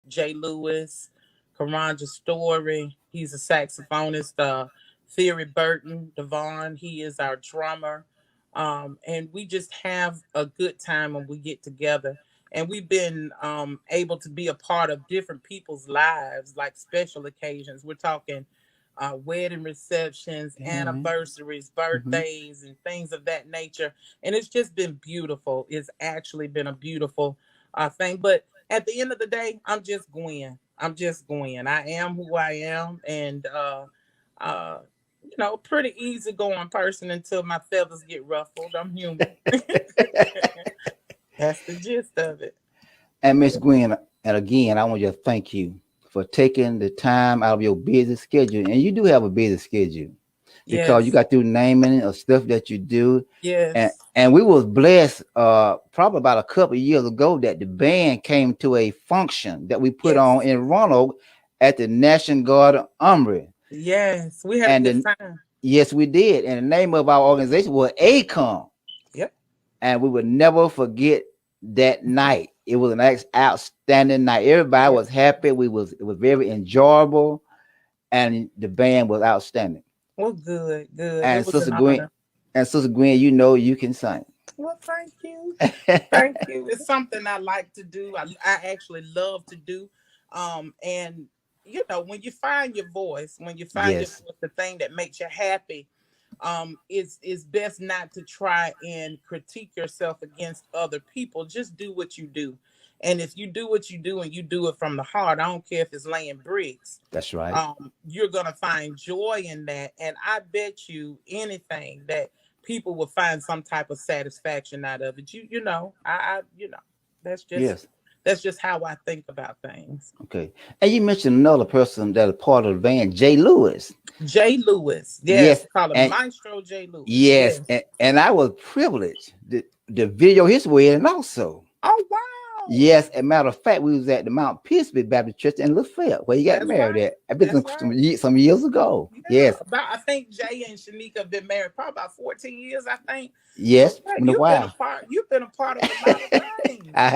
Jay Lewis, Karanja Story. He's a saxophonist. Theory Burton, Devon. He is our drummer. And we just have a good time when we get together. And we've been able to be a part of different people's lives, like special occasions. We're talking wedding receptions, Yeah. anniversaries, Hmm. birthdays, and things of that nature. And it's just been beautiful. It's actually been a beautiful thing. But at the end of the day, I'm just Gwen. I'm just Gwen. I am who I am, and uh, pretty easygoing person until my feathers get ruffled. I'm human. That's the gist of it. And Miss Gwen, and again, I want you to thank you for taking the time out of your busy schedule. And you do have a busy schedule because you Yes, got through naming of stuff that you do. And yes, and we was blessed probably about a couple of years ago that the band came to a function that we put on yes, in Roanoke at the National Guard Armory. yes. We had a And good the, time. yes, we did. And the name of our organization was ACOM. Yep. And we would never forget that night. It was an outstanding night. Everybody Yep. was happy. It was very enjoyable, and the band was outstanding. Well, good, good. It And was Sister an Gwen, honor. you know you can sing. Well, thank you. Thank you. It's something I like to do. I actually love to do. And when you find your voice, Yes, the thing that makes you happy, it's best not to try and critique yourself against other people. Just do what you do. And if you do what you do and you do it from the heart, I don't care if it's laying bricks, that's right. you're gonna find joy in that. And I bet you anything that people will find some type of satisfaction out of it. That's just Yes. that's just how I think about things. Okay. And you mentioned another person that is part of the band, Jay Lewis. Jay Lewis, yes, Yes, call him and Maestro Jay Lewis. yes, Yes. and I was privileged to video his wedding also. Oh wow, Yes, as a matter of fact, we was at the Mount Pisby Baptist Church in Lafayette, where he got that's married right. at. I've been That's right. some years ago. Yeah, Yes, about I think Jay and Shanika have been married probably about 14 years, I think. So yes, yeah, in a while. you've been a part of a lot of things. I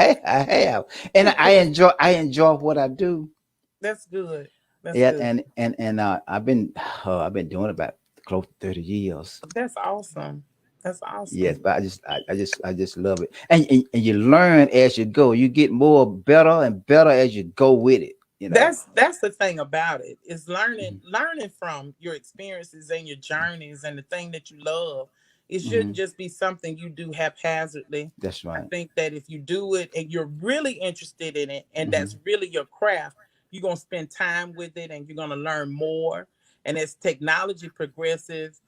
have, and I enjoy what I do. That's good. That's Yeah, good. and I've been doing it about close to 30 years. That's awesome. That's Yes, awesome. but I just love it, and you learn as you go. You get more better and better as you go with it. You know. That's the thing about it is learning Hmm. learning from your experiences and your journeys and the thing that you love. It shouldn't Hmm. just be something you do haphazardly. That's I right. think that if you do it and you're really interested in it and Hmm. that's really your craft, you're gonna spend time with it and you're gonna learn more. And as technology progresses,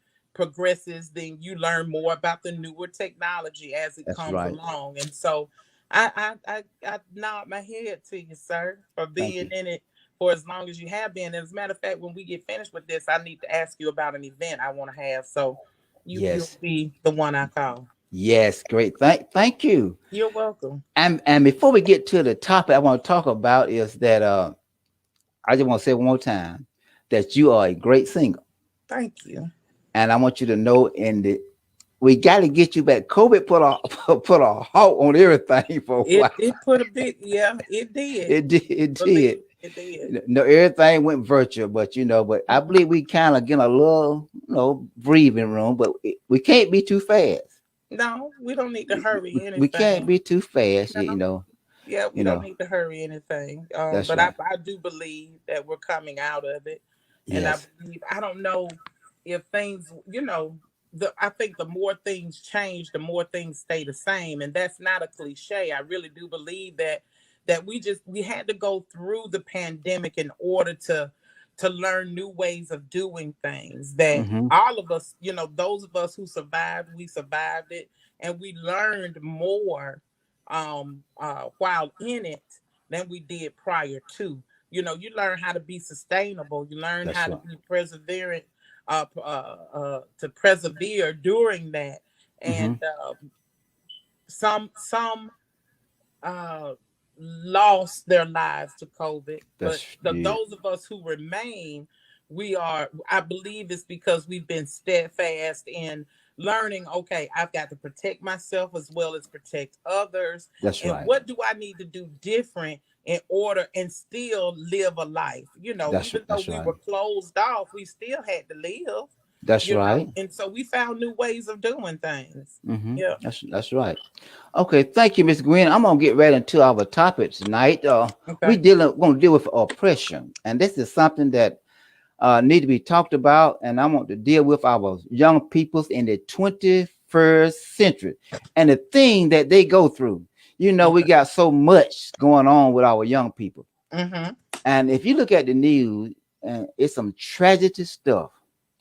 then you learn more about the newer technology as it That's comes right. along. And so I nod my head to you, sir, for Thank being you. in it for as long as you have been. As a matter of fact, when we get finished with this, I need to ask you about an event I want to have. So you'll Yes. be the one I call. Yes. Great. Thank you. You're welcome. And before we get to the topic I want to talk about is that I just want to say one more time that you are a great singer. Thank you. And I want you to know we got to get you back. COVID put a put a halt on everything for a It while. did put a bit, yeah, it did. It did. It Believe did. me, it did. No, everything went virtual, but but I Mhm. believe we kind of get a little, breathing room, but we can't be too fast. No, we don't need to hurry We can't anything. be too fast. No, yeah, we You don't know. need to hurry anything. That's But I, right. I do believe that we're coming out of it. And Yes. I don't know if things, I think the more things change, the more things stay the same. And that's not a cliche. I really do believe that we had to go through the pandemic in order to learn new ways of doing things. That Hmm. all of us, those of us who survived, we survived it, and we learned more while in it than we did prior to. You learn how to be sustainable. You learn how That's to right. be perseverant, to persevere during that. Hmm. And some uh, lost their lives to COVID, but That's yeah. those of us who remain, I believe it's because we've been steadfast in learning, okay, I've got to protect myself as well as protect others. That's And right. what do I need to do different in order and still live a life. Even though That's we right. were closed off, we still had to live, That's right. and so we found new ways of doing things. Mm-hmm. Yeah. That's right. Okay, thank you, Miss Gwen. I'm gonna get right into our topic tonight. Okay. Gonna deal with oppression, and this is something that need to be talked about. And I want to deal with our young peoples in the 21st century and the thing that they go through. We Okay. got so much going on with our young people, Mm-hmm. and if you look at the news, it's some tragedy stuff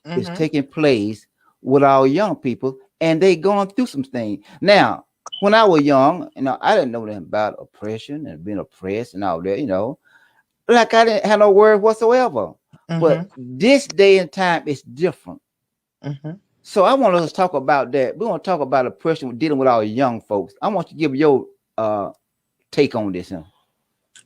is Mm-hmm. taking place with our young people, and they going through some things. Now, when I was young, I didn't know nothing about oppression and being oppressed and all that, like I didn't have no word whatsoever. But Mm-hmm. this day and time is different. Mm-hmm. So I want us to talk about that. We want to talk about oppression with dealing with our young folks. I want you to give your take on this.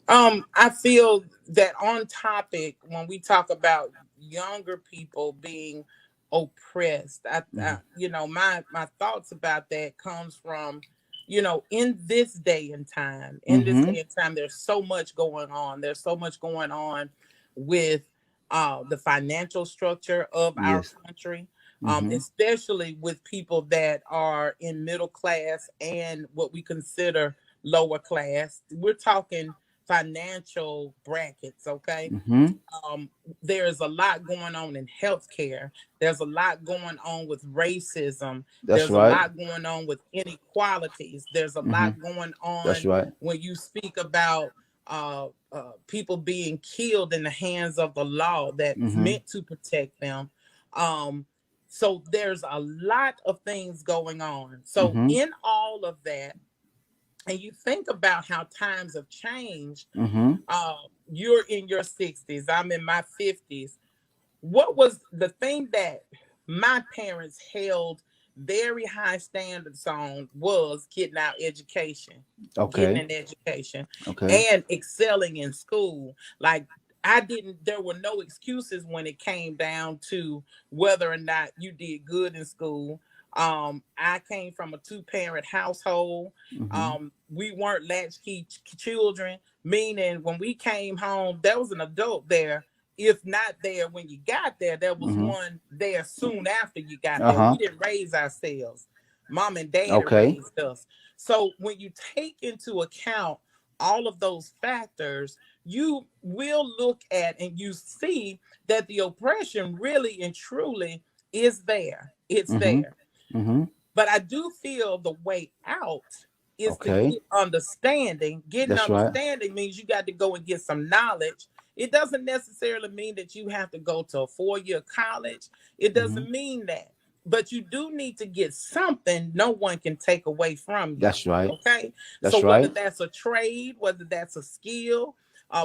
I feel that on topic when we talk about younger people being oppressed, Mhm. my thoughts about that comes from, in this day and time, Mhm. there's so much going on. There's so much going on with the financial structure of our Yes. country, Mhm. especially with people that are in middle class and what we consider lower class. We're talking financial brackets, okay? Mhm. um, there's a lot going on in healthcare. There's a lot going on with racism. That's There's a right. lot going on with inequalities. There's a Mhm. lot going That's on right. when you speak about people being killed in the hands of the law that's Mhm. meant to protect them. Um, so there's a lot of things going on. So Mhm. in all of that, and you think about how times have changed. Mhm. uh, you're in your 60s, I'm in my 50s. What was the thing that my parents held very high standards on was getting our education, getting Okay. an education, Okay. and excelling in school. Like, there were no excuses when it came down to whether or not you did good in school. I came from a two-parent household. Mhm. We weren't latchkey children, meaning when we came home, there was an adult there. If not there when you got there, there was Mhm. one there soon after you got there. We Uh-huh. didn't raise ourselves. Mom and dad Okay. raised us. So when you take into account all of those factors, you will look at and you see that the oppression really and truly is there. It's Mhm. there. Mhm. But I do feel the way out is to Okay. get understanding. Getting That's right. understanding means you got to go and get some knowledge. It doesn't necessarily mean that you have to go to a 4-year college. It Mhm. doesn't mean that. But you do need to get something no one can take away from you. That's right. Okay. So That's whether right. that's a trade, whether that's a skill,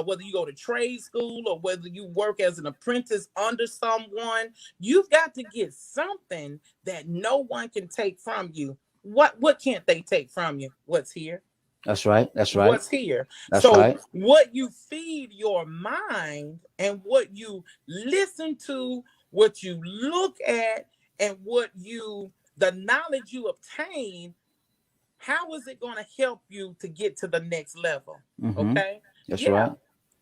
whether you go to trade school or whether you work as an apprentice under someone, you've got to get something that no one can take from you. What can't they take from you? What's here? That's right. That's right. What's here? That's So right. what you feed your mind and what you listen to, what you look at, and the knowledge you obtain, how is it going to help you to get to the next level? Mhm. Okay. That's Yeah, right.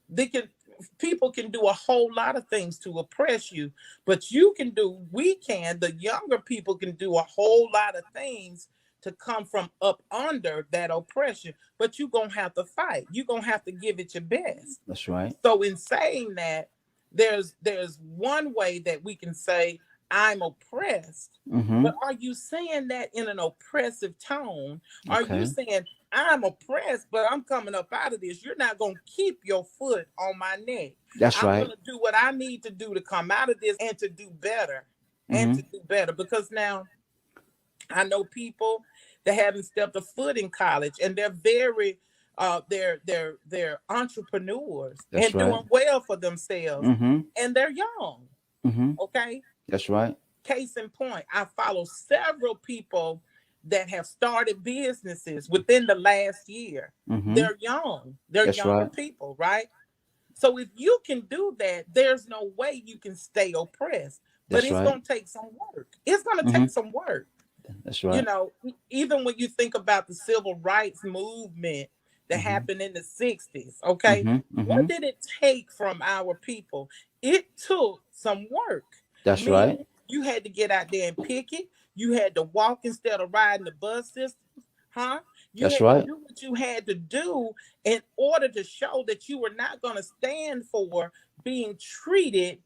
they can people can do a whole lot of things to oppress you, but the younger people can do a whole lot of things to come from up under that oppression, but you're gonna have to fight. You're gonna have to give it your best. That's right. So in saying that, there's one way that we can say I'm oppressed, but Mhm. are you saying that in an oppressive tone? Are you Okay. saying I'm oppressed, but I'm coming up out of this? You're not going to keep your foot on my neck. That's I'm going right. to do what I need to do to come out of this and to do better. And to Mhm. do better. Because now I know people that haven't stepped a foot in college and they're very they're entrepreneurs That's and right. doing well for themselves, Mhm. and they're young. Mhm. Okay. That's right. Case in point, I follow several people that have started businesses within the last year. Mhm. They're young, they're That's younger right. people, right? So if you can do that, there's no way you can stay oppressed. But That's it's right. going to take some work. It's going to take Mhm. some work. That's right. Even when you think about the civil rights movement that Mm-hmm. happened in the 60s. Okay. Mm-hmm. Mm-hmm. What did it take from our people? It took some work, That's right. meaning you had to get out there and pick it. You had to walk instead of riding the bus system. Huh? You That's had to right. do what you had to do in order to show that you were not going to stand for being treated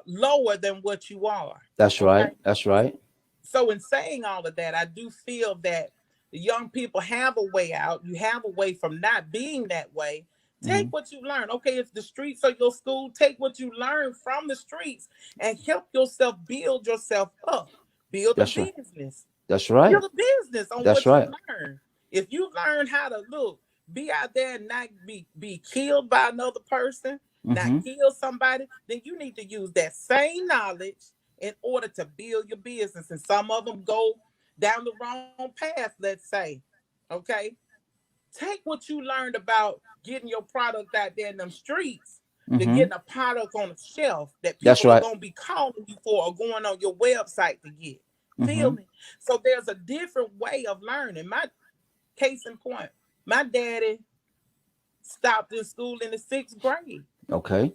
lower than what you are. That's Okay. right. That's right. So in saying all of that, I do feel that the young people have a way out. You have a way from not being that way. Take Mm-hmm. what you learn. Okay, if the streets are your school, take what you learn from the streets and help yourself build yourself up. Build a That's right. business. That's right. Build a business on That's what you right. learn. If you learn how to look, be out there and not be killed by another person, not Mm-hmm. kill somebody, then you need to use that same knowledge in order to build your business. And some of them go down the wrong path, let's say. Okay. Take what you learned about getting your product out there in them streets to Mm-hmm. getting a product on the shelf that That's people are right. going to be calling you for or going on your website to get. Feel Mm-hmm. me? So there's a different way of learning. My case in point, my daddy stopped in school in the 6th grade. Okay.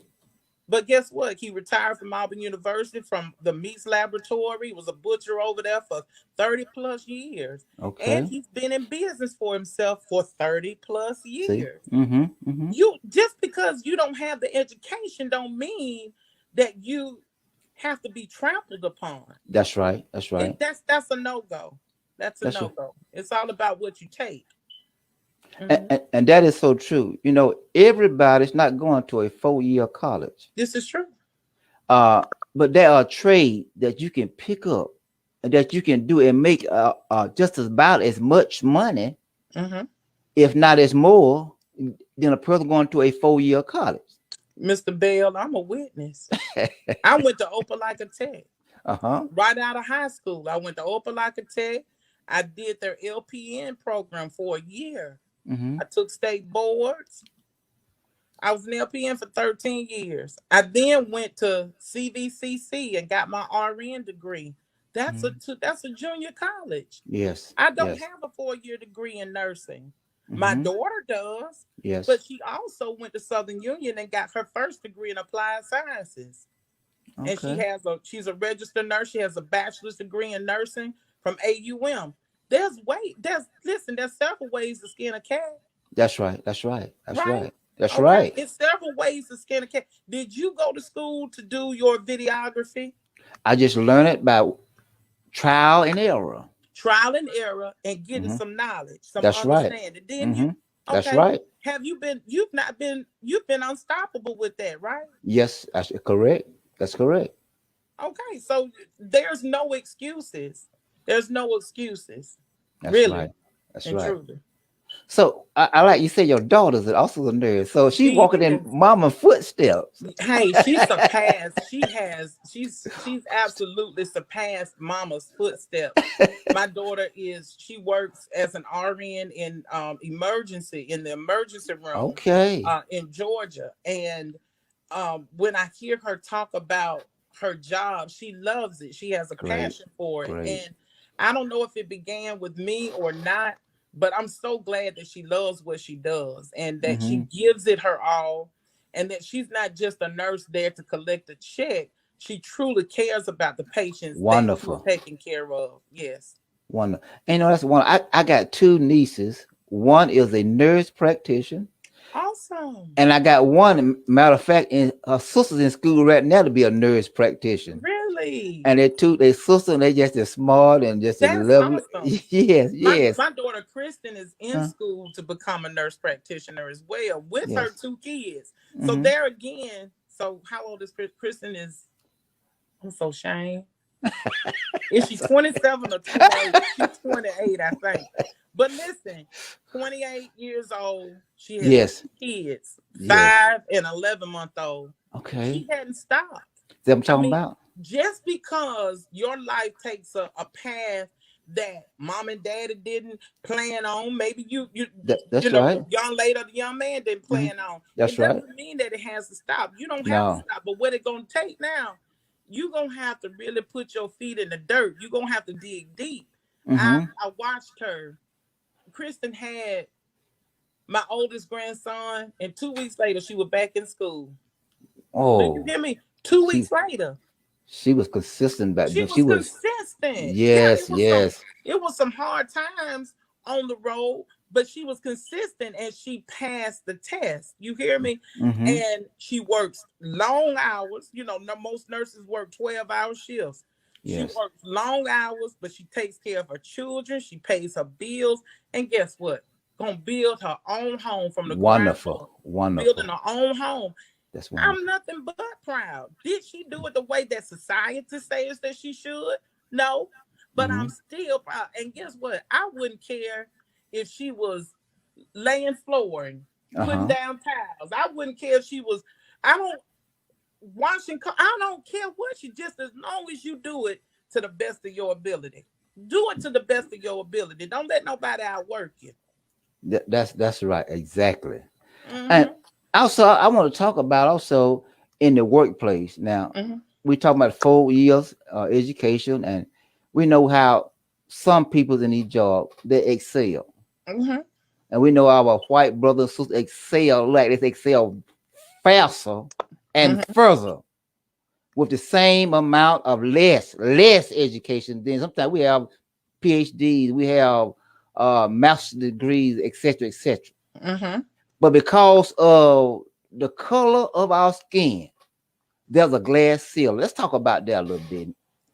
But guess what? He retired from Auburn University from the Meats Laboratory. He was a butcher over there for 30 plus years. And Okay. he's been in business for himself for 30 plus See. years. Mm-hmm. Mm-hmm. You just because you don't have the education don't mean that you have to be trampled upon. That's right. That's right. That's a no-go. That's a That's right. no-go. It's all about what you take. And, Mhm. and, and that is so true. Everybody's not going to a 4-year college. This is true. Uh, but there are trades that you can pick up and that you can do and make just about as much money, Mhm. if not as more, than a person going to a 4-year college. Mr. Bell, I'm a witness. I went to Opelika Tech. Uh-huh. Right out of high school, I went to Opelika Tech. I did their LPN program for a year. Mm-hmm. I took state boards. I was an LPN for 13 years. I then went to CVCC and got my RN degree. Mm-hmm. That's a junior college. Yes. I don't Yes. have a 4-year degree in nursing. My Mm-hmm. daughter does, but Yes. she also went to Southern Union and got her first degree in applied sciences. And Okay. she's a registered nurse. She has a bachelor's degree in nursing from AUM. There's several ways to skin a cat, That's right. That's right. That's right? right. That's Okay, right. it's several ways to skin a cat. Did you go to school to do your videography? I just learned it by trial and error. Trial and error and getting Mm-hmm. some knowledge, some That's right. understanding. Didn't you? Mm-hmm. That's Okay. right. Have you been? You've been unstoppable with that, right? Yes, that's correct. That's correct. Okay, so there's no excuses. There's no excuses, That's really right. That's and right. truly. So I like you say your daughter's also a nurse. So she She walking in is. mama footsteps. Hey, she surpassed. She's absolutely surpassed Mama's footsteps. My daughter she works as an RN in the emergency room Okay. in Georgia, and when I hear her talk about her job, she loves it. She has a Great. passion for it, Great. and I don't know if it began with me or not, but I'm so glad that she loves what she does and that she Mm-hmm. gives it her all, and that she's not just a nurse there to collect a check. She truly cares about the patients that she is Wonderful. taking care of. Yes. Wonderful. And that's one. I got two nieces. One is a nurse practitioner. Awesome. And I got one, matter of fact, in her sister's in school right now to be a nurse practitioner. Really? And they sister, and they just as smart and just as That's lovely. awesome. Yes, My yes. my daughter Kristen is in Huh? school to become a nurse practitioner as well with her Yes. 2 kids. So Hmm. there again, so how old is Kristen? Is I'm so ashamed. Is she 27 or 28? She's 28, I think. But listen, 28 years old. She has Yes. 2 kids, Yes. 5 and 11-month-old. Okay. She hadn't stopped. That I'm I talking mean, about. just because your life takes a path that mom and daddy didn't plan on, maybe That's right. the young lady or the young man didn't Hmm. plan on, That's it right. doesn't mean that it has to stop. You don't have to No. stop. But what it's gonna take now, you're gonna have to really put your feet in the dirt. You're gonna have to dig deep. Mm-hmm. I watched her. Kristen had my oldest grandson, and 2 weeks later, she was back in school. Do you Oh, hear me? Two she weeks later, she was consistent back she then. She was was consistent. Yeah, yes, yes. it was some hard times on the road, but she was consistent and she passed the test. You hear me? Mm-hmm. And she works long hours. You know, most nurses work 12-hour shifts. She Yes. works long hours, but she takes care of her children. She pays her bills. And guess what? Gonna build her own home from the ground up. Wonderful. Wonderful. Building her own home. That's I'm wonderful. nothing but proud. Did she do it the way that society says that she should? No, but Mm-hmm. I'm still proud. And guess what? I wouldn't care if she was laying flooring, putting Uh-huh. down tiles. I wouldn't care if she was, I don't, washing, I don't care what she, just as long as you do it to the best of your ability. Do it to the best of your ability. Don't let nobody outwork you. That's right. Exactly. And Mm-hmm. also, I want to talk about also in the workplace. Now, Mm-hmm. we talk about 4 years education, and we know how some people in these jobs they excel, Mm-hmm. and we know our white brothers and sisters excel like they excel faster and Mm-hmm. further with the same amount of less education. Then sometimes we have PhDs, we have master degrees, etc., etc. Mm-hmm. But because of the color of our skin, there's a glass ceiling. Let's talk about that a little bit.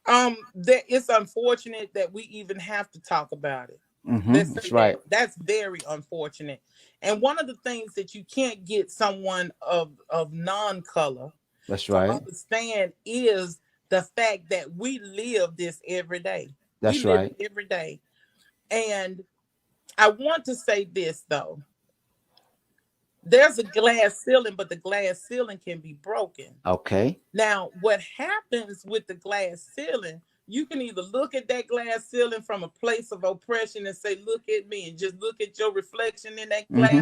That it's unfortunate that we even have to talk about it. Let's That's say that. right. That's very unfortunate. And one of the things that you can't get someone of non-color That's to right. understand is the fact that we live this every day. We That's live right. it every day. And I want to say this though. There's a glass ceiling, but the glass ceiling can be broken. Okay. Now, what happens with the glass ceiling, you can either look at that glass ceiling from a place of oppression and say, look at me, and just look at your reflection in that Mm-hmm.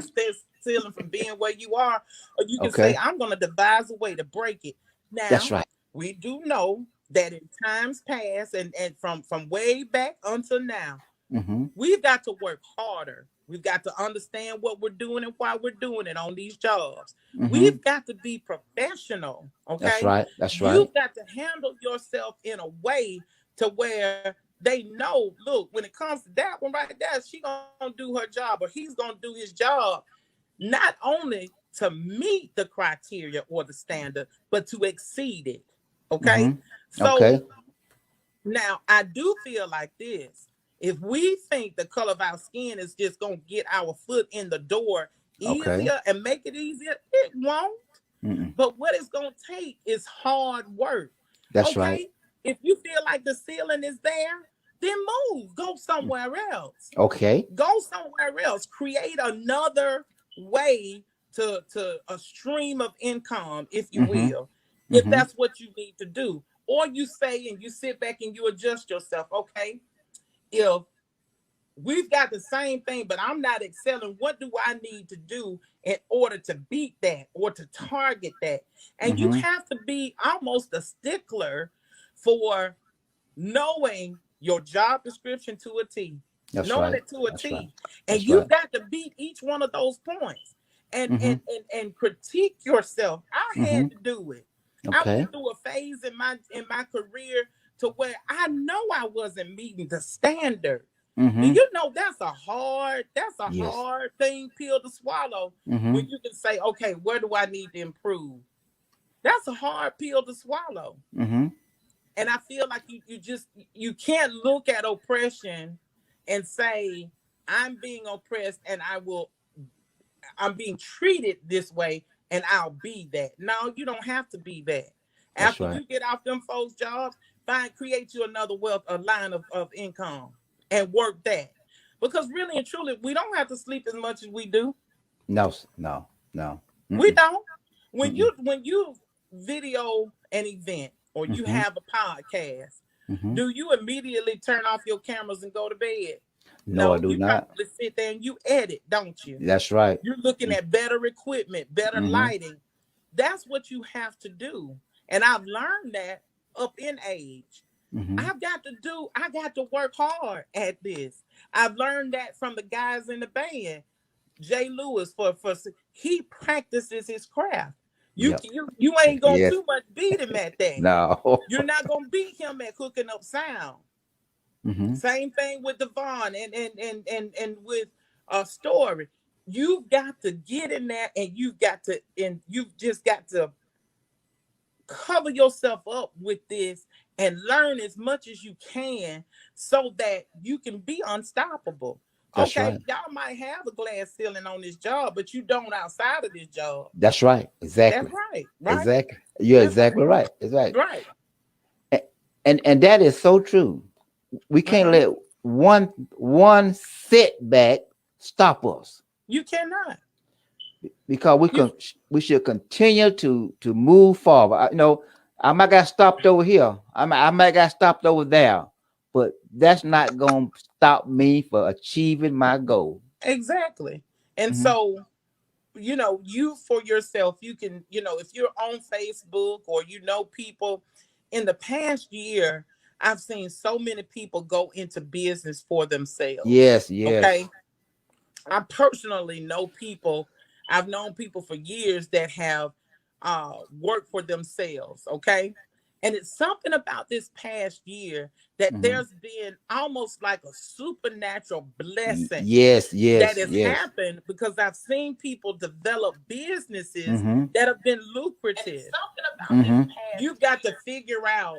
ceiling from being where you are, or you can say, Okay. I'm going to devise a way to break it. That's Now, right. we do know that in times past and from way back until now, Mm-hmm. we've got to work harder. We've got to understand what we're doing and why we're doing it on these jobs. Mm-hmm. We've got to be professional, That's okay? right. That's right. You've got to handle yourself in a way to where they know, look, when it comes to that one right there, she gonna do her job or he's gonna do his job, not only to meet the criteria or the standard, but to exceed it. Okay. Mm-hmm. So Okay. now, I do feel like this. If we think the color of our skin is just going to get our foot in the door Okay. easier and make it easier, it won't. Mm-mm. But what it's going to take is hard work. That's right. Okay? If you feel like the ceiling is there, then move. Go somewhere else. Okay. Go somewhere else. Create another way to a stream of income, if you Mm-hmm. will, if Mm-hmm. that's what you need to do. Or you say and you sit back and you adjust yourself. Okay, if we've got the same thing, but I'm not excelling, what do I need to do in order to beat that or to target that? And you Mm-hmm. have to be almost a stickler for knowing your job description to a T, That's knowing right. it to a That's right. T. And That's right. you've got to beat each one of those points and Mm-hmm. and critique yourself. I Mm-hmm. had to do it. I Okay. went through a phase in my career to where I know I wasn't meeting the standard. Do Mm-hmm. you know that's a Yes. hard thing pill to swallow Mm-hmm. when you can say, okay, where do I need to improve? That's a hard pill to swallow. Mm-hmm. And I feel like you can't look at oppression and say, I'm being oppressed and I'm being treated this way and I'll be that. No, you don't have to be that. That's After right. you get off them folks' jobs, create you another a line of income and work that. Because really and truly, we don't have to sleep as much as we do. No. No. No. We Mm-mm. don't. When Mm-mm. you video an event or you Mm-hmm. have a podcast, Mm-hmm. do you immediately turn off your cameras and go to bed? No, I No, do you not. probably sit there and you edit, don't you? That's right. You're looking at better equipment, better Mm-hmm. lighting. That's what you have to do. And I've learned that up in age. Mm-hmm. I got to work hard at this. I've learned that from the guys in the band. Jay Lewis he practices his craft. Yep. You ain't gonna Yes. too much beat him at that. No. You're not gonna beat him at cooking up sound. Hmm. Same thing with Devon and with Story. You've got to get in there, and you've just got to cover yourself up with this and learn as much as you can so that you can be unstoppable. That's Okay, right. y'all might have a glass ceiling on this job, but you don't outside of this job. That's right. That's Exactly. right, right? Exactly. You're That's exactly right, right. That's right. right. And that is so true. We can't Mhm. let one setback stop us, You cannot. because You we should continue to move forward. I might got stopped over here. I might got stopped over there, but that's not gonna stop me for achieving my goal. exactly. And Hmm. so, you for yourself, you can, if you're on Facebook or people in the past year, I've seen so many people go into business for themselves. Yes, yes. Okay. I personally know people, I've known people for years that have worked for themselves. Okay. And it's something about this past year that Hmm. there's been almost like a supernatural blessing Yes, that yes, has yes. happened because I've seen people develop businesses Hmm. that have been lucrative. Hmm. You've got to figure out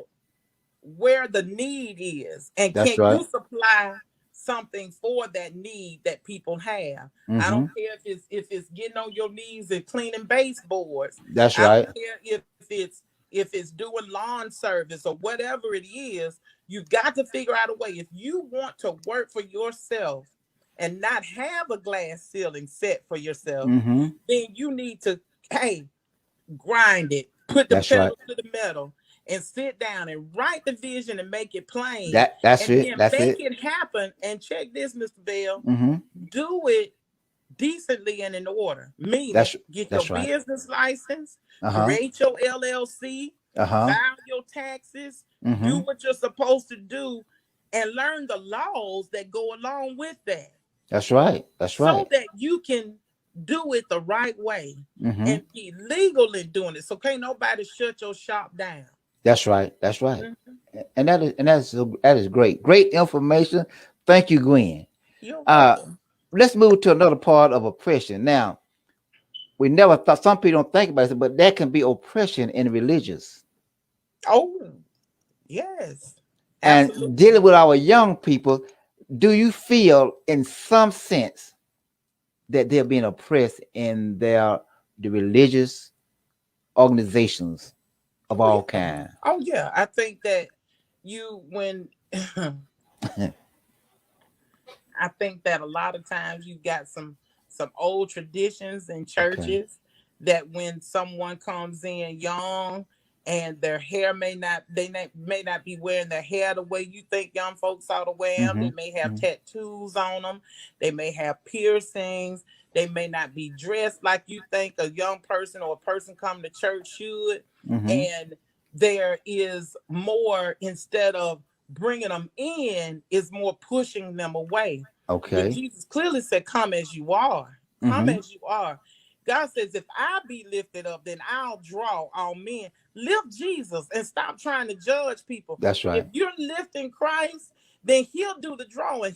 where the need is and That's can right. you supply something for that need that people have. I don't Hmm. care if it's getting on your knees and cleaning baseboards. That's I don't right. care if it's doing lawn service or whatever it is. You've got to figure out a way. If you want to work for yourself and not have a glass ceiling set for yourself, Hmm. then you need to, hey, grind it, put the That's right. pedal to the metal, and sit down and write the vision and make it plain, That's and it. then That's make it. it happen. And check this, Mr. Bell, Hmm. do it decently and in order. Meaning, That's get your that's right. business license, Uh-huh. create your LLC, Uh-huh. file your taxes, do Hmm. what you're supposed to do, and learn the laws that go along with that That's right. That's so right. that you can do it the right way Hmm. and be legal in doing it. So can't nobody shut your shop down. That's right. That's right. Mhm. And that is great. Great information. Thank you, Gwen. You're Uh, welcome. let's move to another part of oppression. Now, we never thought, some people don't think about it, but that can be oppression in religious. Oh, yes, And absolutely. dealing with our young people, do you feel in some sense that they're being oppressed in the religious organizations of Oh, all yeah. kind? Oh, yeah. I think that when I think that a lot of times you've got some old traditions in Okay. churches that when someone comes in young and their hair may not be wearing their hair the way you think young folks ought to wear them. Mm-hmm. They may have Mm-hmm. tattoos on them. They may have piercings. They may not be dressed like you think a young person or a person coming to church should. Mm-hmm. And there is more, instead of bringing them in, is more pushing them away. When Okay. Jesus clearly said, "Come as you are, come Mm-hmm. as you are." God says, "If I be lifted up, then I'll draw all men." Lift Jesus and stop trying to judge people. That's If right. you're lifting Christ, then He'll do the drawing.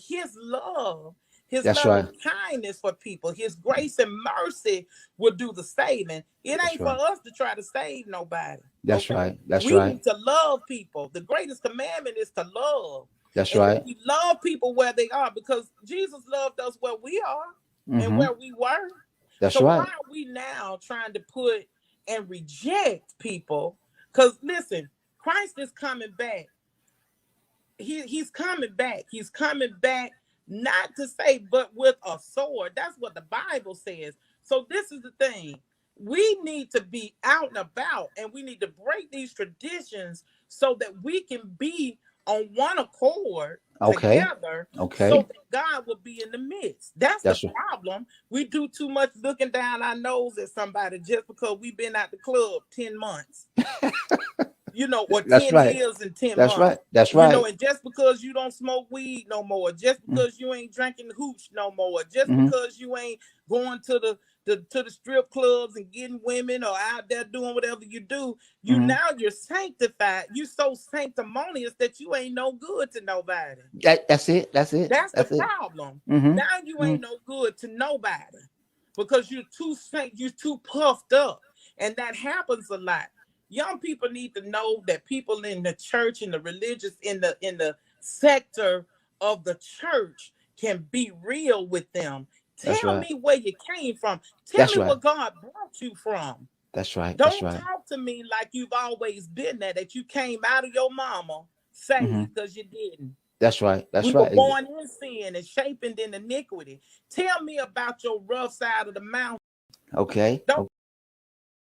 His That's love right. and kindness for people, His grace and mercy will do the saving. It That's ain't for right. us to try to save nobody. That's Okay, right. That's we right. need to love people. The greatest commandment is to love. That's And if right. we love people where they are, because Jesus loved us where we are and Mm-hmm. where we were. That's So why right. are we now trying to put and reject people? Because listen, Christ is coming back. He's coming back. He's coming back, not to say, but with a sword. That's what the Bible says. So this is the thing. We need to be out and about, and we need to break these traditions so that we can be on one accord Okay. together, so Okay. that God will be in the midst. That's the That's right. problem. We do too much looking down our nose at somebody just because we've been at the club 10 months. you know, or That's 10 right. years and 10 That's months. right. That's You know, right. and just because you don't smoke weed no more, just Mm, because you ain't drinking hooch no more, just mhm, because you ain't going to the strip clubs and getting women or out there doing whatever you do, mhm. you're sanctified. You so sanctimonious that you ain't no good to nobody. That's it. That's it. That's the That's it. problem. Mhm, Now you mhm. ain't no good to nobody because you're too puffed up. And that happens a lot. Young people need to know that people in the church, in the religious, in the sector of the church can be real with them. That's Tell right. me where you came from. Tell That's me right. where God brought you from. That's right. That's Don't right. talk to me like you've always been there, that you came out of your mama Mhm. saved, because you didn't. That's right. We That's were right. born in sin and shaped in iniquity. Tell me about your rough side of the mountain. Okay. Don't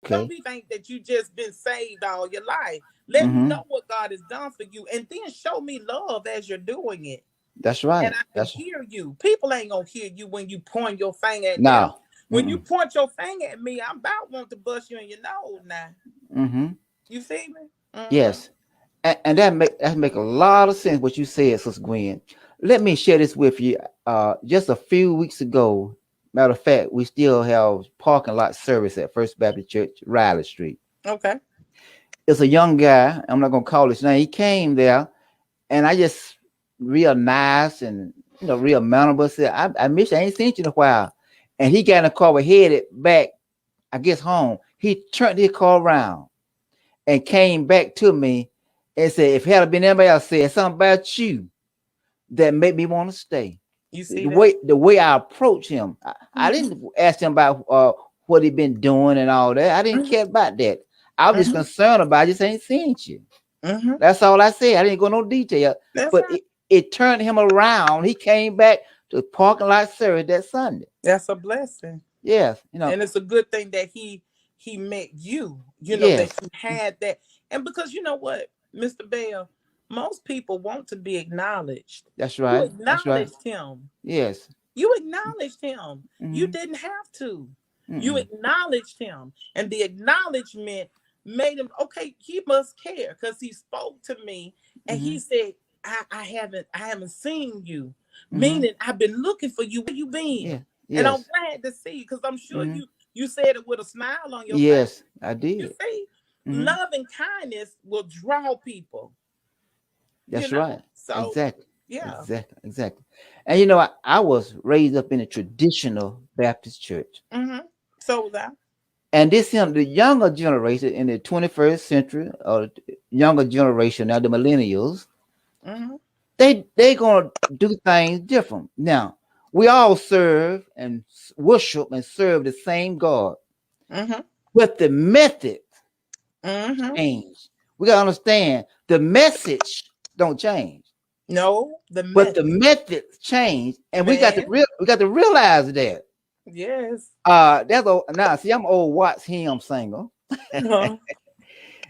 Okay. be think that you just been saved all your life. Let me Mhm. know what God has done for you, and then show me love as you're doing it. That's And right. I can That's hear you. People ain't gonna hear you when you point your finger at them. no. When you Mm-mm. point your finger at me, I'm about want to bust you in your nose now. Mhm. You see me? Mm-hmm. Yes. And that make a lot of sense what you said, Sister Gwen. Let me share this with you. Just a few weeks ago, matter of fact, we still have parking lot service at First Baptist Church, Riley Street. Okay. It's a young guy. I'm not gonna call his name. He came there, and I just real nice and real manageable. Said, I miss you. I ain't seen you in a while. And he got in the car, we headed back, I guess home. He turned his car around and came back to me and said, if it had been anybody else said something about you that made me want to stay. You see The that? way I approached him, I Mm-hmm. didn't ask him about what he been doing and all that. I didn't Mm-hmm. care about that. I was just Mm-hmm. concerned about I just ain't seen you. Mm-hmm. That's all I said. I didn't go no detail. That's But right. it turned him around. He came back to the parking lot service that Sunday. That's a blessing. Yes, And it's a good thing that he met you, that yes, you had that. And because you know what, Mr. Bell, most people want to be acknowledged. that's You right. That's right. acknowledged him. Yes. You acknowledged him. You Mm-hmm. didn't have to. You Mm-mm. acknowledged him. And the acknowledgement made him, okay, he must care, because he spoke to me and Mm-hmm. he said, I haven't seen you. Mm-hmm. Meaning I've been looking for you. Where you been? Yeah. And I'm Yes. glad to see you, because I'm sure Mm-hmm. you said it with a smile on your face. Yes, I You did. see, Mm-hmm. love and kindness will draw people, That's right. So Exactly. yeah. Exactly. Exactly. And I was raised up in a traditional Baptist church. Mm-hmm. So was I. And the younger generation in the 21st century, or younger generation now, the millennials, Mm-hmm. they gonna do things different. Now, we all serve and worship and serve the same God, Mm-hmm. but the method Mm-hmm. change. We gotta understand the message don't change, No, the but the method. methods change, and Man, we got to realize that. yes. That's now. See, I'm an old Watts hymn singer. Uh-huh.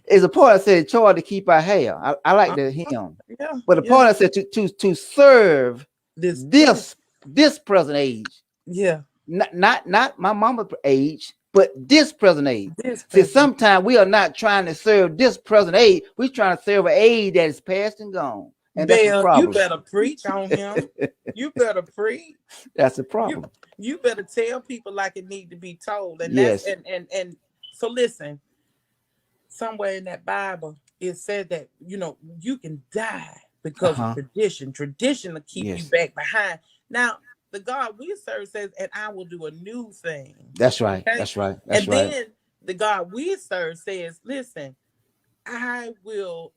It's a part that said, "Choice to keep our hair." I like the Uh-huh. hymn, Yeah, but the yeah. part that said to serve This present. this present age, Yeah, not my mama age, but this present age. this See, present. sometimes we are not trying to serve this present age. We're trying to serve an age that is past and gone, and that's the Bell, you problem. better preach on him. You better preach. That's the You problem. you better tell people like it need to be told. And that's Yes. and so listen, somewhere in that Bible, it said that you can die Uh because of huh. tradition. Tradition will keep you Yes. back behind. Now, the God we serve says, and I will do a new thing. That's right. Okay. That's right. That's And right. then the God we serve says, listen, I will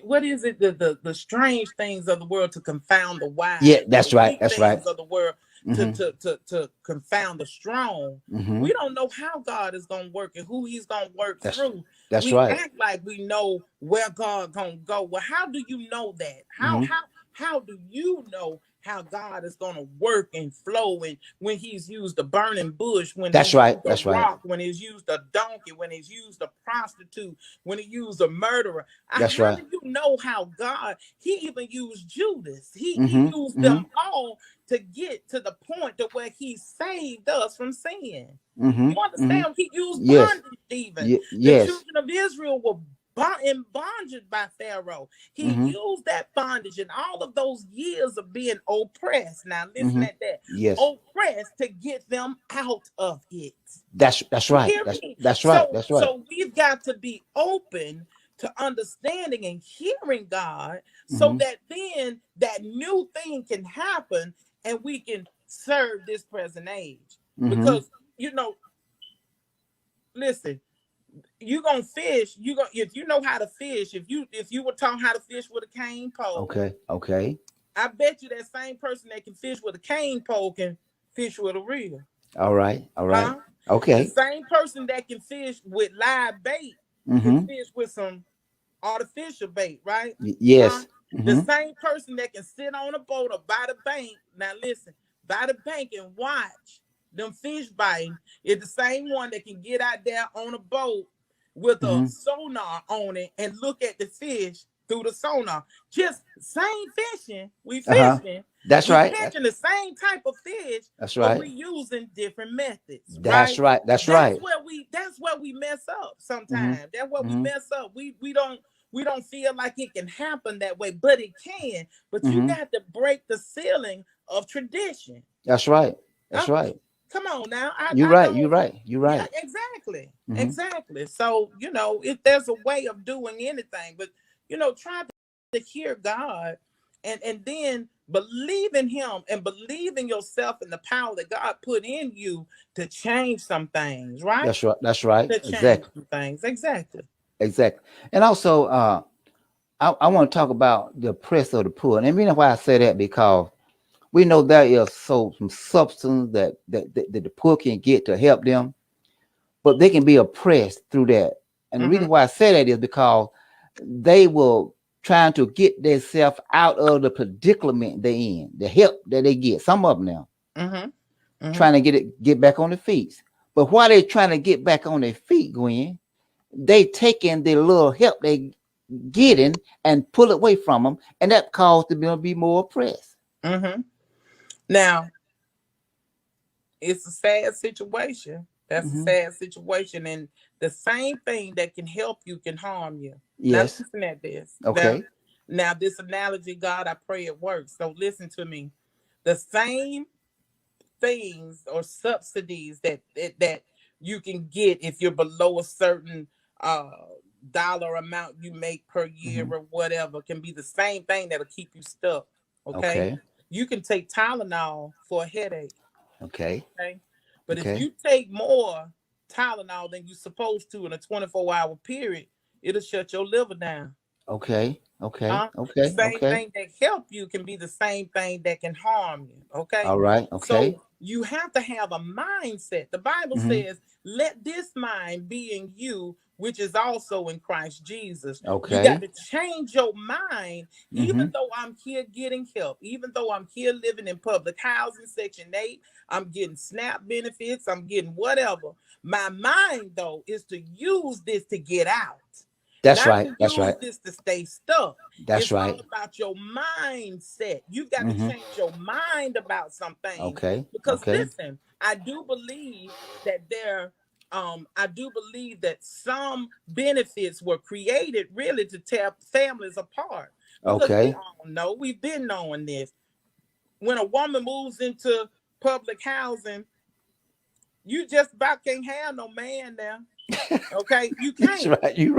what is it, the strange things of the world to confound the Yeah. wise, and the That's right. weak That's right. things of the world to Mm-hmm. to to, to confound the strong. Mm-hmm. We don't know how God is going to work and who he's going to work That's through. that's We right. act like we know where God going to go. Well, how do you know that? how Mm-hmm. how how do you know how God is going to work and flow, and when he's used a burning bush, when That's he's right. used a That's right. rock, when he's used a donkey, when he's used a prostitute, when he used a murderer? That's How right. do you know how God, he even used Judas, he Mm-hmm. used Mm-hmm. them all to get to the point to where he saved us from sin? Mm-hmm. You Mm-hmm. understand? He used Yes. bondage. Stephen. The Yes. children of Israel were in bondage by Pharaoh. He used that bondage and all of those years of being oppressed. Now listen at that. Yes. Oppressed to get them out of it. That's You right. hear me? That's right. That's right. So we've got to be open to understanding and hearing God, so that then that new thing can happen and we can serve this present age. Because listen, you gonna fish. If you know how to fish. If you were taught how to fish with a cane pole. Okay. I bet you that same person that can fish with a cane pole can fish with a reel. All right. Huh? Okay. The same person that can fish with live bait can fish with some artificial bait, right? Yes. The same person that can sit on a boat or by the bank. Now listen, by the bank and watch them fish biting is the same one that can get out there on a boat with a sonar on it and look at the fish through the sonar. Just same fishing. We fishing. That's we right. catching the same type of fish. That's right. But we using different methods. That's right. That's right. That's where we mess up sometimes. That's where we mess up. We don't feel like it can happen that way, but it can. But you got to break the ceiling of tradition. That's right. That's right. Come on now. You're right. Yeah, exactly. So, if there's a way of doing anything, but, try to hear God and then believe in him and believe in yourself and the power that God put in you to change some things, right? That's right. To change exactly. some things. Exactly. And also, I want to talk about the oppressed of the poor. And the reason why I say that, because we know there is some substance that the poor can get to help them, but they can be oppressed through that. And the reason why I say that is because they will trying to get themselves out of the predicament they're in, the help that they get. Some of them now trying to get back on their feet. But while they're trying to get back on their feet, Gwen, they taking the little help they getting and pull it away from them, and that caused them to be more oppressed. Now, it's a sad situation. That's a sad situation, and the same thing that can help you can harm you. Yes. Now, listen at this. Okay. Now, this analogy, God, I pray it works. So listen to me. The same things or subsidies that you can get if you're below a certain dollar amount you make per year or whatever can be the same thing that'll keep you stuck. Okay. You can take Tylenol for a headache. Okay. But if you take more Tylenol than you're supposed to in a 24-hour period, it'll shut your liver down. Okay. The same thing that help you can be the same thing that can harm you. Okay. All right. Okay. So you have to have a mindset. The Bible says, let this mind be in you, which is also in Christ Jesus. Okay. You got to change your mind, even though I'm here getting help, even though I'm here living in public housing, Section 8, I'm getting SNAP benefits, I'm getting whatever. My mind, though, is to use this to get out. That's Not right. to That's use right. this to stay stuck. That's it's right. all about your mindset. You've got to change your mind about something. Okay. Because listen, I do believe that some benefits were created really to tear families apart. Because we all know, we've been knowing this. When a woman moves into public housing, you just about can't have no man now. Okay, you can't. You're right. Okay? You're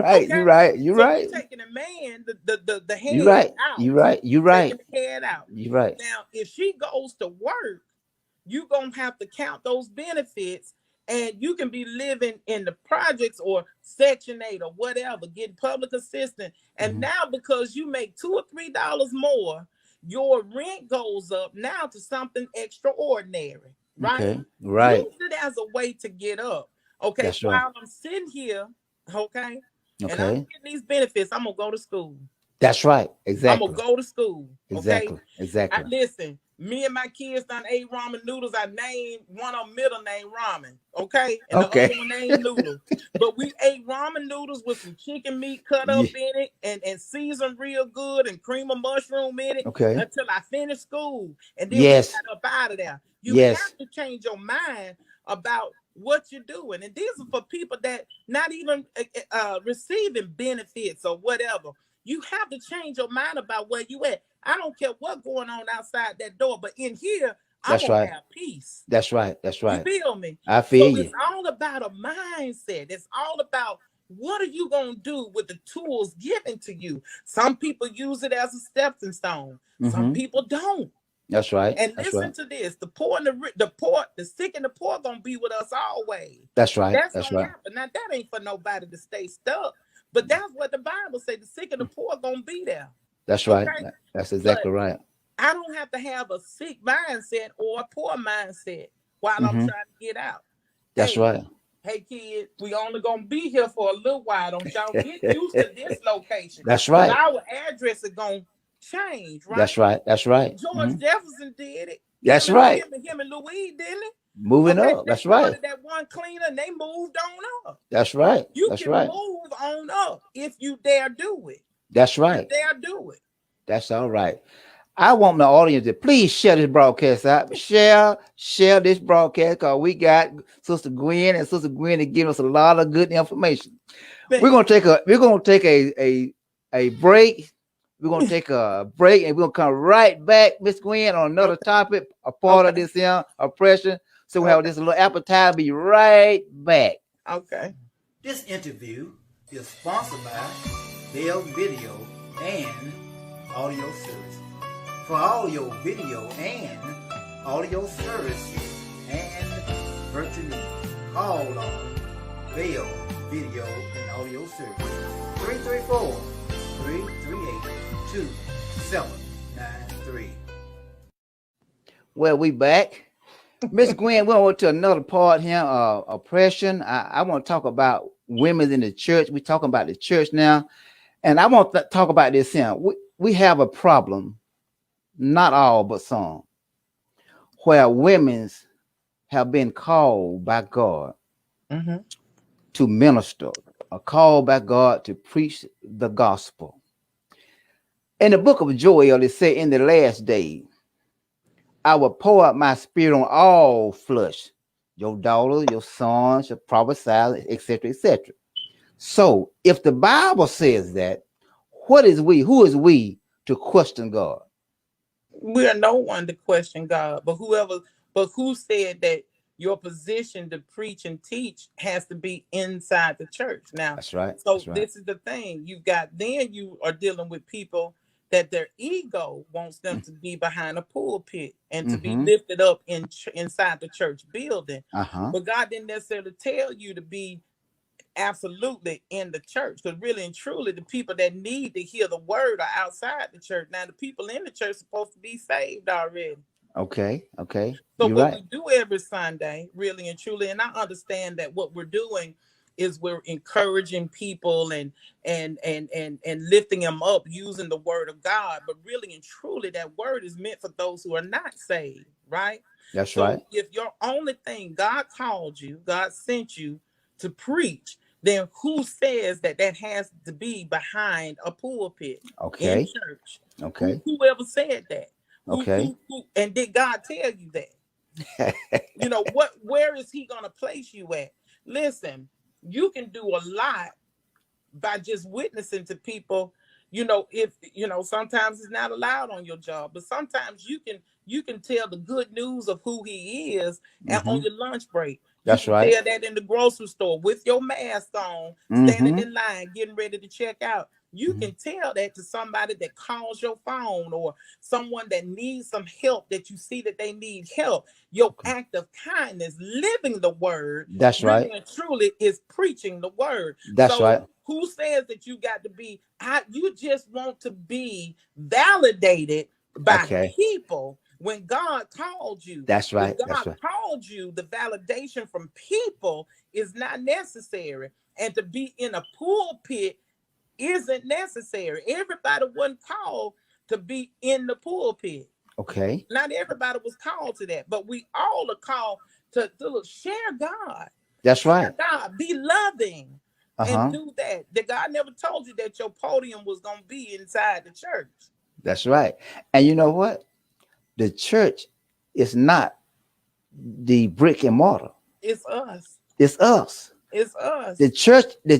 right. You're taking a man, the head You're right. out. You're right. You're right. Taking the head out. You're right. Now, if she goes to work, you're gonna have to count those benefits, and you can be living in the projects or Section 8 or whatever, getting public assistance. And now, because you make $2 or $3 more, your rent goes up now to something extraordinary. Right? Okay. Right. Use it as a way to get up. Okay, That's while right. I'm sitting here, and I'm getting these benefits, I'm gonna go to school. That's right. Exactly. I'm gonna go to school. Okay? Exactly. Listen, me and my kids done ate ramen noodles. I named one of them middle name ramen. Okay, and the other one named noodles. But we ate ramen noodles with some chicken meat cut up in it and seasoned real good and cream of mushroom in it. Until I finished school, and then we got up out of there. You have to change your mind about what you're doing. And these are for people that not even receiving benefits or whatever. You have to change your mind about where you at. I don't care what's going on outside that door, but in here, I'm That's gonna right. have peace. That's right. That's You right. feel me? I feel So you. it's all about a mindset. It's all about what are you gonna do with the tools given to you. Some people use it as a stepping stone. Some Mm-hmm. people don't. That's right. And That's listen right. to this: the poor and the poor, the sick and the poor gonna be with us always. That's right. That's That's gonna right. happen. Now that ain't for nobody to stay stuck, but that's what the Bible say: the sick and the poor gonna be there. That's right. Okay, That's but exactly right. I don't have to have a sick mindset or a poor mindset while I'm Mm-hmm. trying to get out. That's Hey, right. hey, kids, we only gonna be here for a little while. Don't y'all get used to this location, That's because right. our address is gonna change, That's right? right. That's right. George Mm-hmm. Jefferson did it. That's right. Him and Louise, didn't it? Moving Okay, up. they That's right. started that one cleaner and they moved on up. That's right. You That's can right. move on up if you dare do it. That's You right. dare do it. That's all right. I want my audience to please share this broadcast out. Share this broadcast, because we got Sister Gwen and Sister Gwen to give us a lot of good information. We're gonna take a break. We're gonna take a break and we're gonna come right back, Miss Gwen, on another Okay. topic, a part of this oppression. So we have this little appetite. Be right back. Okay. This interview is sponsored by Bell Video and Audio Services. For all your video and audio services and virtual needs, call on Bell Video and Audio Services. 334-338-2793. Well, we back. Miss Gwen, we're on to another part here, oppression. I want to talk about women in the church. We're talking about the church now. And I want to talk about this here. We have a problem, not all, but some, where women have been called by God to minister, or called by God to preach the gospel. In the book of Joel, it said, in the last day, I will pour out my spirit on all flesh. Your daughter, your sons shall prophesy, etc., etc. So if the Bible says that, who is we to question God? We are no one to question God, but who said that your position to preach and teach has to be inside the church? Now, That's right. so That's right. this is the thing. You are dealing with people that their ego wants them to be behind a pulpit and to be lifted up inside the church building. But God didn't necessarily tell you to be absolutely in the church, because really and truly the people that need to hear the word are outside the church. Now the people in the church are supposed to be saved already. Okay. So You're what right. we do every Sunday, really and truly, and I understand that what we're doing is we're encouraging people and lifting them up using the word of God, but really and truly that word is meant for those who are not saved, right? That's So right. if your only thing, God called you, God sent you to preach, then who says that has to be behind a pulpit in Okay. church? Okay. Whoever said that? Okay. Who, and did God tell you that? Where is he gonna place you at? Listen, you can do a lot by just witnessing to people. If sometimes it's not allowed on your job, but sometimes you can tell the good news of who he is and on your lunch break. You That's can right. tell that in the grocery store with your mask on, standing in line, getting ready to check out. You can tell that to somebody that calls your phone, or someone that needs some help, that you see that they need help. Your act of kindness, living the word, That's really right. and truly is preaching the word. That's So right. who says that you got to be? You just want to be validated by Okay. people when God called you. That's right. When That's God right. called you, the validation from people is not necessary. And to be in a pulpit isn't necessary. Everybody wasn't called to be in the pulpit. Okay. Not everybody was called to that, but we all are called to share God. That's right. Share God. Be loving. And do that. That God never told you that your podium was going to be inside the church. That's right. And you know what? The church is not the brick and mortar. It's us. It's us. It's us. The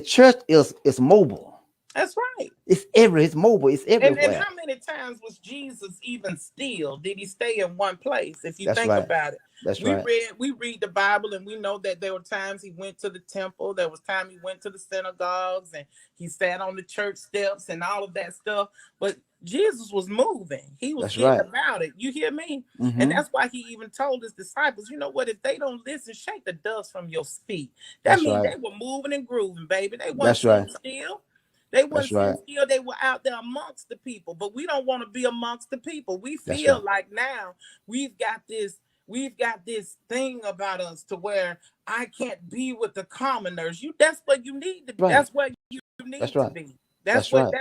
church is mobile. That's right. It's mobile. It's And everywhere. how many times was Jesus even still? Did he stay in one place? If you That's think right. about it, That's we right. read the Bible and we know that there were times he went to the temple, there was time he went to the synagogues, and he sat on the church steps and all of that stuff. But Jesus was moving. He was That's getting right. about it. You hear me? And Mm-hmm. that's why he even told his disciples, you know what? If they don't listen, shake the dust from your feet. That That's means right. they were moving and grooving, baby. They weren't That's right. sitting still. They That's weren't right. sitting still. They were out there amongst the people. But we don't want to be amongst the people. We That's feel right. like now we've got this thing about us to where I can't be with the commoners. That's where you need to. Right. That's where you That's need to right. be. That's That's what right.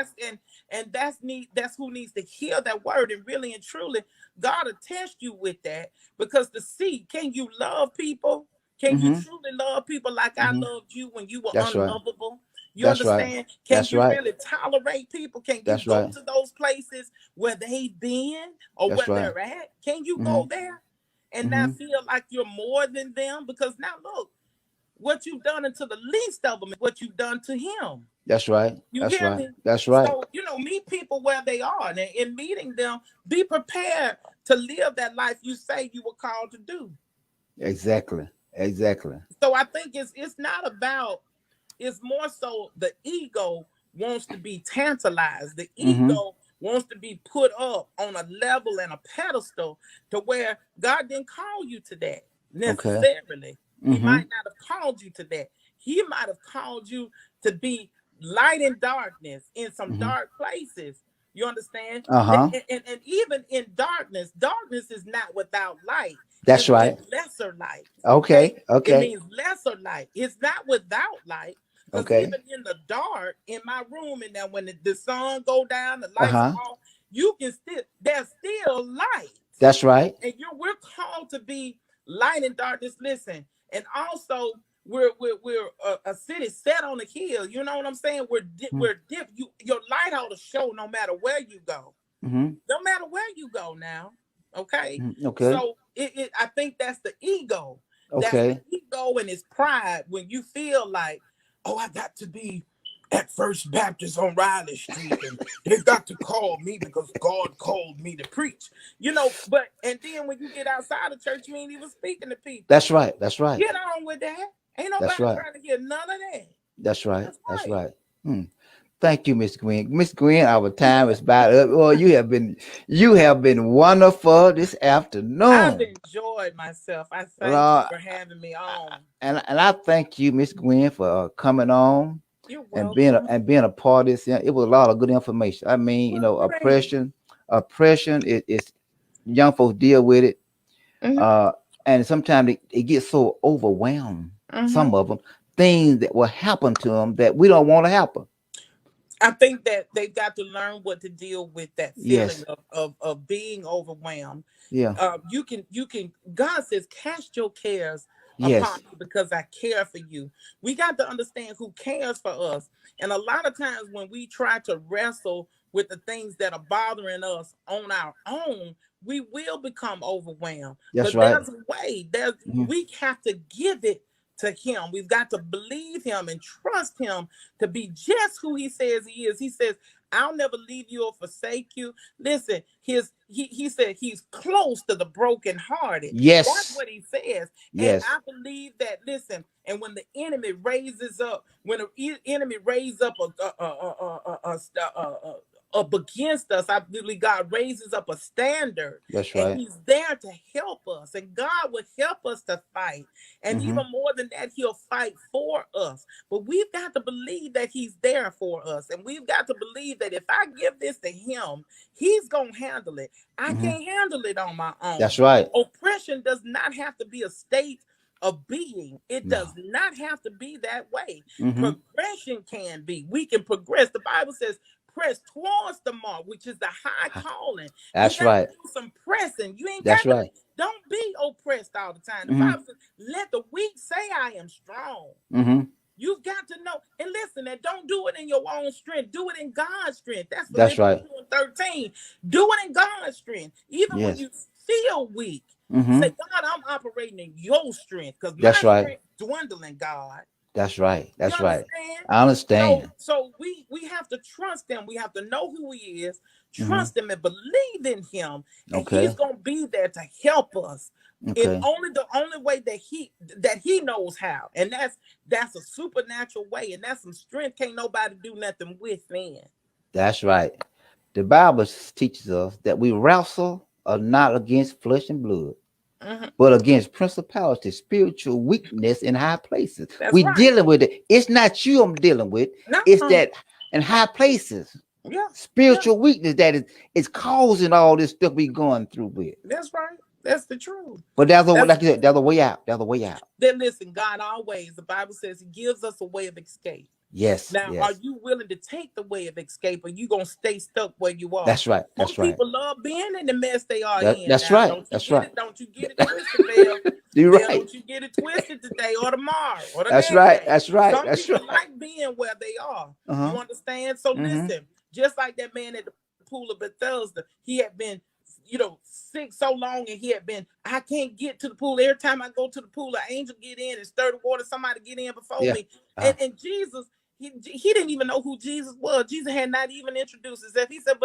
that's who needs to hear that word. And really and truly, God will test you with that, because to see, can you love people? Can you Mm-hmm. truly love people like I Mm-hmm. loved you when you were That's right. unlovable? You That's right. understand? Can That's you right. really tolerate people? Can you That's go right. to those places where they've been or That's where right. they're at? Can you Mm-hmm. go there and Mm-hmm. not feel like you're more than them? Because now look, what you've done unto the least of them is what you've done to him. That's right. You That's hear right. me? That's right. So, meet people where they are. And in meeting them, be prepared to live that life you say you were called to do. Exactly. Exactly. So I think it's not about, it's more so the ego wants to be tantalized. The Mm-hmm. ego wants to be put up on a level and a pedestal to where God didn't call you to that Okay. necessarily. He Mm-hmm. might not have called you to that. He might have called you to be light in darkness in some Mm-hmm. dark places. You understand? Uh-huh. And even in darkness, darkness is not without light. That's It right. means lesser light. Okay. Okay. It Okay. means lesser light. It's not without light. Because Okay. even in the dark, in my room, and now when the sun go down, the lights are Uh-huh. off, there's still light. That's right. And we're called to be light in darkness. Listen, and also we're a city set on a hill. You know what I'm saying? Your light ought to show no matter where you go. Mm-hmm. No matter where you go now. Okay. Mm-hmm. Okay. So I think that's the ego. That's the Okay. ego and its pride when you feel like, oh, I got to be at First Baptist on Riley Street, and they've got to call me because God called me to preach. And then when you get outside of church, you ain't even speaking to people. That's right. That's right. Get on with that. Ain't That's nobody right. trying to hear none of that. That's right. That's That's right. right. Thank you, Miss Gwen. Miss Gwen, our time is about up. Well, you have been wonderful this I've afternoon. enjoyed myself. I thank you for having me on. And I thank you, Miss Gwen, for coming on You're and welcome. being a part of this. It was a lot of good information. I mean, Well, great. oppression is young folks deal with it. Mhm, And sometimes it gets so overwhelmed. mhm. Some of them things that will happen to them that we don't want to happen. I think that they've got to learn what to deal with that feeling Yes. of being overwhelmed. Yeah. You can. God says, "Cast your cares upon Yes. me, because I care for you." We got to understand who cares for us, and a lot of times when we try to wrestle with the things that are bothering us on our own, we will become overwhelmed. That's But right. there's a way. There's Mhm. We have to give it to Him. We've got to believe Him and trust Him to be just who He says He is. He says, "I'll never leave you or forsake you." Listen, he said He's close to the brokenhearted. That's Yes. what He says. And Yes. I believe that, listen, and when the enemy raises up, when the enemy raises up up against us, I believe God raises up a standard, That's and right. He's there to help us, and God will help us to fight. And Mm-hmm. even more than that, He'll fight for us. But we've got to believe that He's there for us. And we've got to believe that if I give this to Him, He's going to handle it. I Mm-hmm. can't handle it on my That's own. right. Oppression does not have to be a state of being. It does No. not have to be that way. Mm-hmm. Progression can be. We can progress. The Bible says, press towards the mark, which is the high calling. You That's got to right. do some pressing. You ain't That's got to right. don't be oppressed all the time. The Mm-hmm. Bible says, let the weak say I am strong. Mm-hmm. You've got to know. And listen, and don't do it in your own strength. Do it in God's strength. That's That's Philippians right. 2:13. Do it in God's strength. Even when Yes. you feel weak. Mm-hmm. Say, God, I'm operating in your strength because my That's right. strength dwindling, God. That's right. You That's right. understand? I understand. So we have to trust him. We have to know who he is, Mm-hmm. trust him and believe in him, and he's Okay. gonna be there to help us in Okay. the only way that he knows how. And that's a supernatural way, and that's some strength. Can't nobody do nothing with, man. That's right. The Bible teaches us that we wrestle are not against flesh and blood, Mhm. but against principalities, spiritual weakness in high places. That's We right. dealing with it. It's not you I'm dealing with. It's No. that in high places, Yeah. Yeah. spiritual weakness that is causing all this stuff we going through with. That's right. That's the truth. But that's a, That's like you said, there's a way out. There's a way out. Then listen, God always, the Bible says he gives us a way of escape. Yes, Now, are yes. you willing to take the way of escape, or you gonna stay stuck where you are? That's right. That's Most right. people love being in the mess they are in. That's Now, right. don't you That's get right. it? Don't you get it twisted, Bill? You're Bill, right. don't you get it twisted today or tomorrow or the That's next right. day? That's right. Some That's people right. like being where they are. Uh-huh. You understand? So Mm-hmm. listen, just like that man at the pool of Bethesda, he had been, sick so long, and he had been, I can't get to the pool. Every time I go to the pool, an angel get in and stir the water, somebody get in before Yeah. me. Uh-huh. And Jesus, he didn't even know who Jesus was. Jesus had not even introduced himself. He said, but